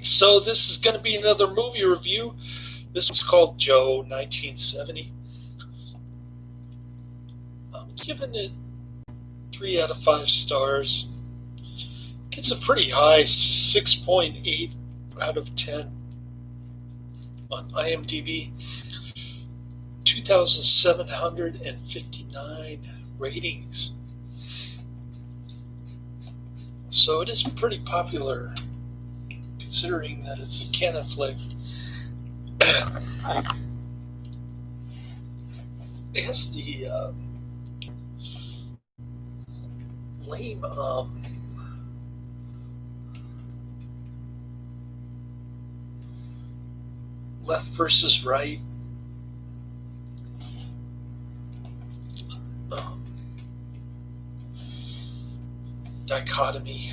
So this is going to be another movie review. This one's called Joe, 1970. I'm giving it 3 out of 5 stars. Gets a pretty high 6.8 out of 10 on IMDb. 2,759 ratings. So it is pretty popular, considering that it's a canon flick. It has the lame left versus right dichotomy,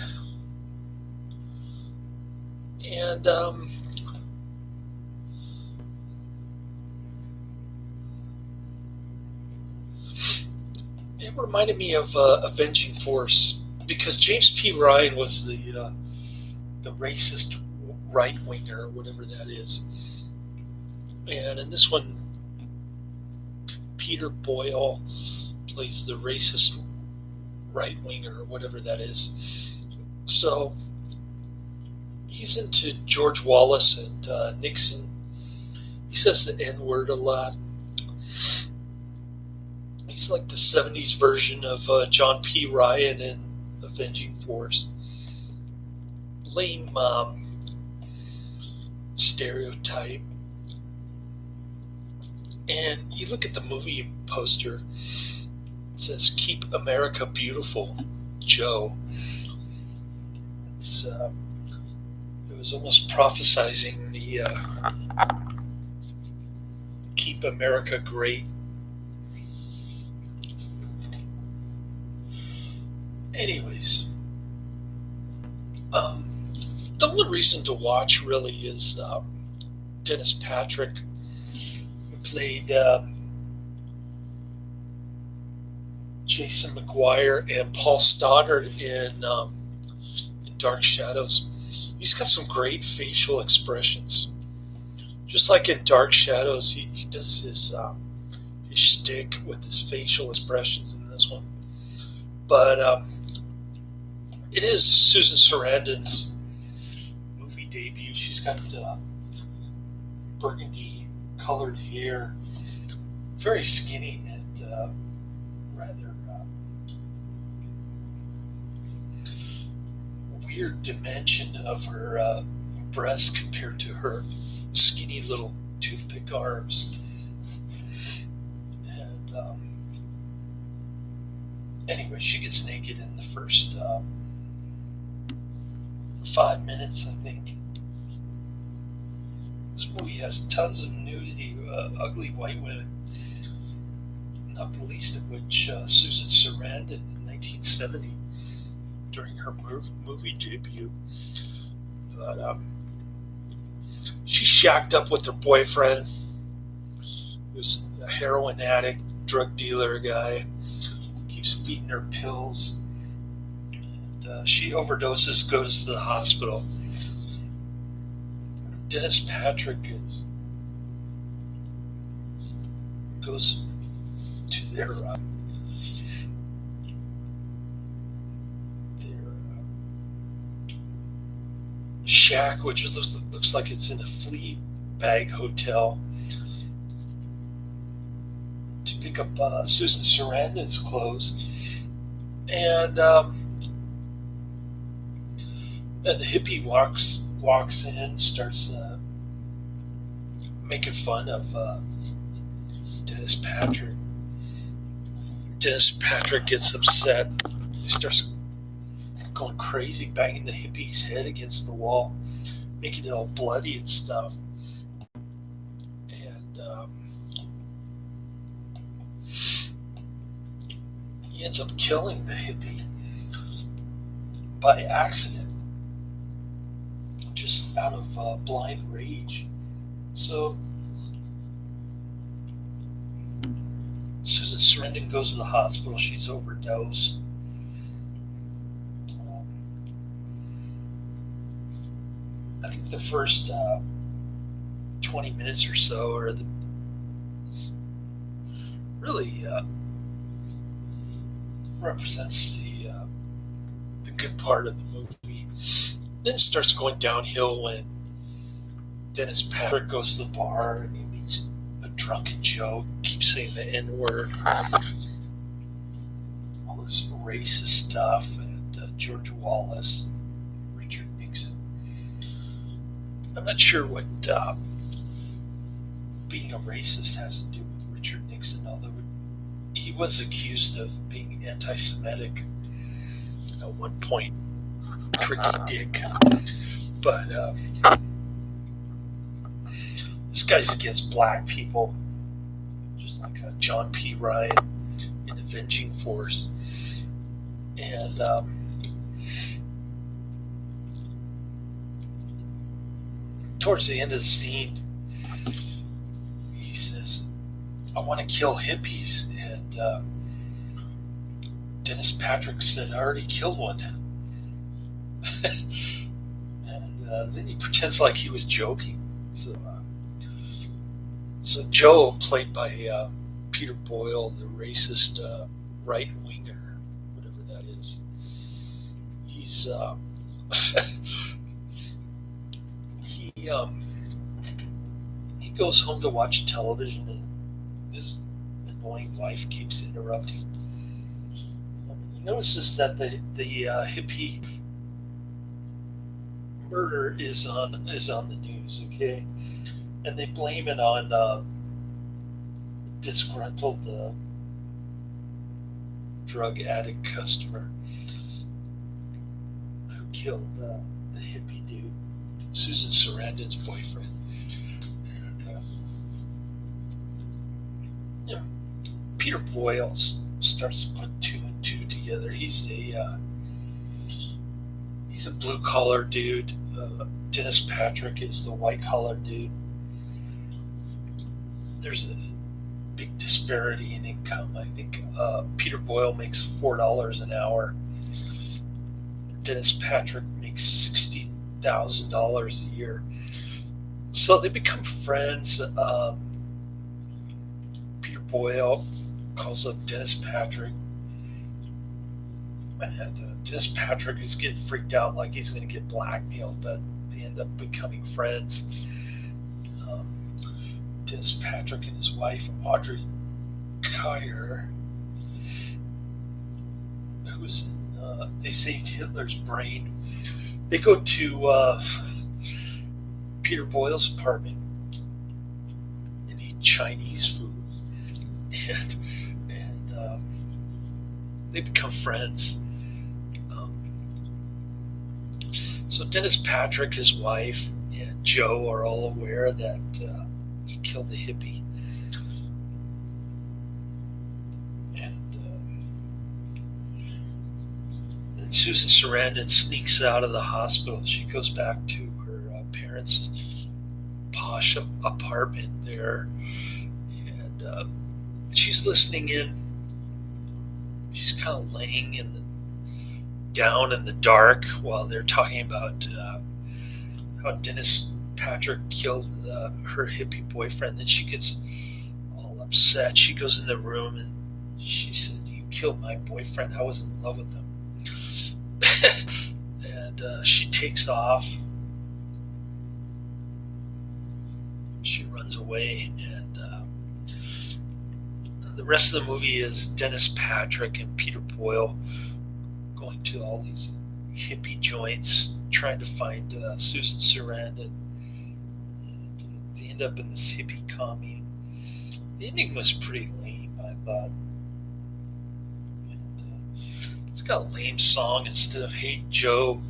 and it reminded me of Avenging Force, because James P. Ryan was the racist right winger, or whatever that is, and in this one, Peter Boyle plays the racist right winger, or whatever that is. So he's into George Wallace and Nixon. He says the N-word a lot. He's like the 70s version of John P. Ryan in Avenging Force. Lame stereotype. And you look at the movie poster, it says, "Keep America Beautiful, Joe." It was almost prophesizing the "Keep America Great." Anyways, the only reason to watch really is Dennis Patrick, who played Jason McGuire, and Paul Stoddard in Dark Shadows. He's got some great facial expressions. Just like in Dark Shadows, he does his shtick with his facial expressions in this one. But it is Susan Sarandon's movie debut. She's got burgundy-colored hair, very skinny, and rather weird dimension of her breast compared to her skinny little toothpick arms. And anyway, she gets naked in the first 5 minutes, I think. This movie has tons of nudity, ugly white women, not the least of which Susan Sarandon in 1970 during her movie debut. But she's shacked up with her boyfriend, who's a heroin addict, drug dealer guy, keeps feeding her pills. And she overdoses, goes to the hospital. Dennis Patrick goes to their shack, which looks like it's in a flea bag hotel, to pick up Susan Sarandon's clothes, and the hippie walks in, starts making fun of Dennis Patrick. Dennis Patrick gets upset. He starts going crazy, banging the hippie's head against the wall, making it all bloody and stuff. And he ends up killing the hippie by accident, just out of blind rage. So Susan Sarandon goes to the hospital. She's overdosed. And, I think the first 20 minutes or so are really represents the good part of the movie. Then it starts going downhill when Dennis Patrick goes to the bar and he meets a drunken Joe, keeps saying the N-word, all this racist stuff, and George Wallace, Richard Nixon. I'm not sure what being a racist has to do with Richard Nixon, although he was accused of being anti-Semitic at one point. Tricky dick. But this guy's against black people, just like John P. Ryan in Avenging Force. And towards the end of the scene, he says, I want to kill hippies. And Dennis Patrick said, I already killed one. And then he pretends like he was joking. So Joe, played by Peter Boyle, the racist right-winger, whatever that is, he's he goes home to watch television, and his annoying wife keeps interrupting. He notices that the hippie murder is on the news, okay, and they blame it on disgruntled drug addict customer who killed the hippie dude, Susan Sarandon's boyfriend. And Peter Boyle starts to put two and two together. He's a blue collar dude. Dennis Patrick is the white collar dude. There's a big disparity in income. I think Peter Boyle makes $4 an hour. Dennis Patrick makes $60,000 a year. So they become friends. Peter Boyle calls up Dennis Patrick. And Dennis Patrick is getting freaked out like he's going to get blackmailed, but they end up becoming friends. Dennis Patrick and his wife, Audrey, Caire, they saved Hitler's brain. They go to Peter Boyle's apartment and eat Chinese food, and they become friends. So Dennis Patrick, his wife, and Joe are all aware that he killed the hippie. And Susan Sarandon sneaks out of the hospital. She goes back to her parents' posh apartment there, and she's listening in. She's kind of laying down in the dark while they're talking about how Dennis Patrick killed her hippie boyfriend. Then she gets all upset. She goes in the room and she said, "You killed my boyfriend. I was in love with him." And she takes off. She runs away, and the rest of the movie is Dennis Patrick and Peter Boyle going to all these hippie joints, trying to find Susan Sarandon. And they end up in this hippie commune. The ending was pretty lame, I thought. And it's got a lame song. Instead of "Hey Joe,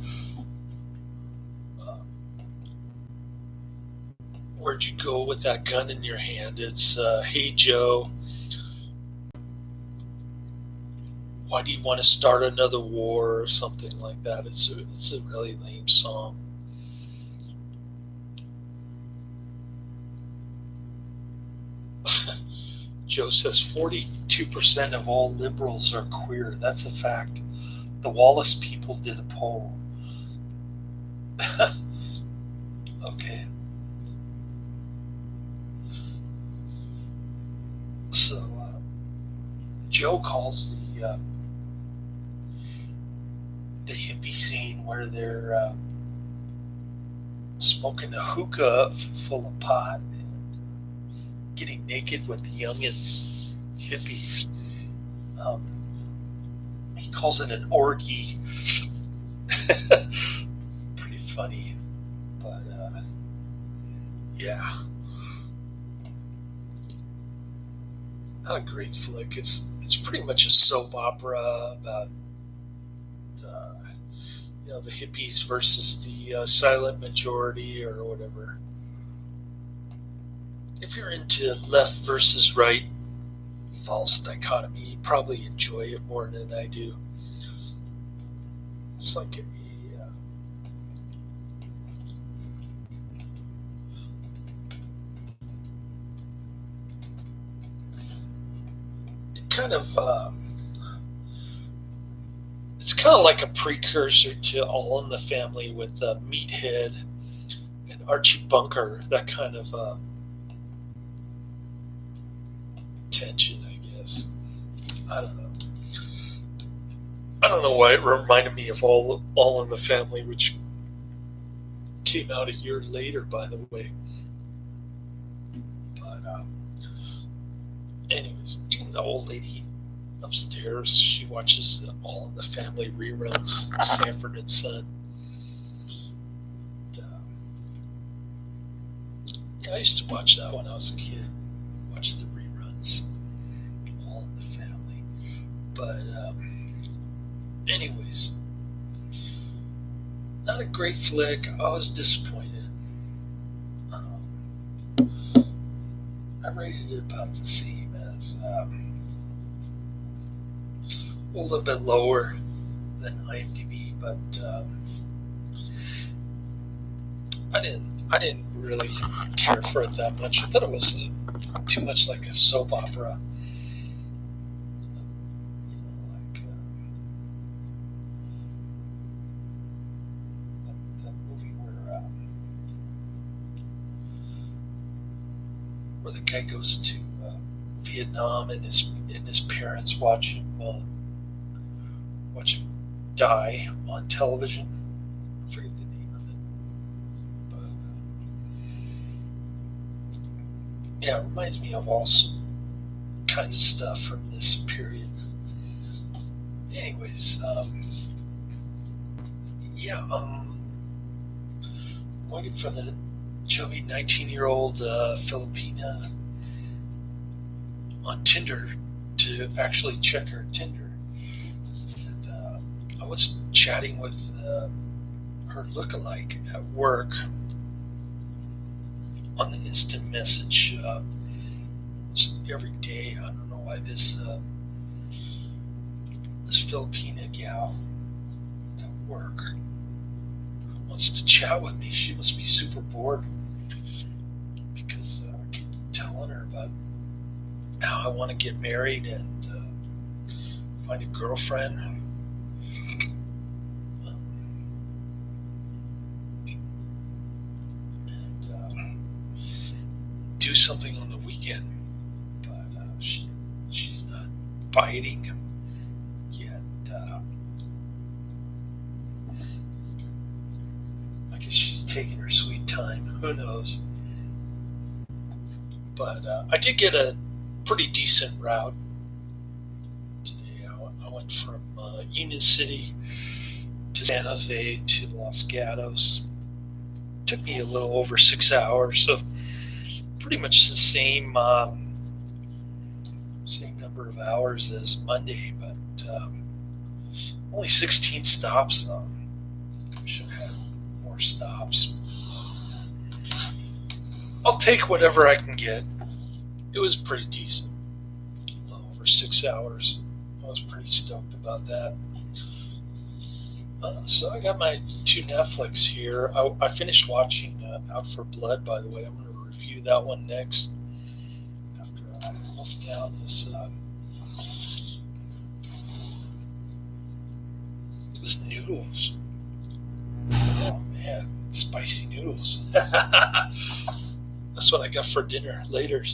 where'd you go with that gun in your hand?" It's "Hey Joe, why do you want to start another war?" or something like that. It's a really lame song. Joe says 42% of all liberals are queer. That's a fact. The Wallace people did a poll. Okay. So Joe calls the hippie scene where they're smoking a hookah full of pot and getting naked with the youngins, hippies. Um, he calls it an orgy. Pretty funny, but yeah, not a great flick. It's pretty much a soap opera about the hippies versus the silent majority or whatever. If you're into left versus right, false dichotomy, you probably enjoy it more than I do. It's like it kind of it's kind of like a precursor to All in the Family with Meathead and Archie Bunker, that kind of tension, I guess. I don't know. I don't know why it reminded me of All in the Family, which came out a year later, by the way. But anyways, even the old lady upstairs, she watches the All in the Family reruns, Sanford and Son. And, yeah, I used to watch that when I was a kid. Watch the reruns, All in the Family. But anyways, not a great flick. I was disappointed. I rated it about the same as a little bit lower than IMDb, but I didn't really care for it that much. I thought it was too much like a soap opera. Like that movie where the guy goes to Vietnam and his parents watch him die on television. I forget the name of it, but yeah, it reminds me of all kinds of stuff from this period. Anyways, yeah, waiting for the chubby 19-year-old Filipina on Tinder to actually check her Tinder. I was chatting with her lookalike at work on the instant message every day. I don't know why this Filipina gal at work wants to chat with me. She must be super bored because I keep telling her about how I want to get married and find a girlfriend. Do something on the weekend, but she's not biting yet. I guess she's taking her sweet time. Who knows? But I did get a pretty decent route today. I went from Union City to San Jose to Los Gatos. Took me a little over 6 hours, so pretty much the same number of hours as Monday, but only 16 stops. Should have more stops. I'll take whatever I can get. It was pretty decent. A little over 6 hours. I was pretty stoked about that. So I got my 2 Netflix here. I finished watching Out for Blood, by the way. I'm going to review that one next after I wolf down this noodles. Oh man. Spicy noodles. That's what I got for dinner later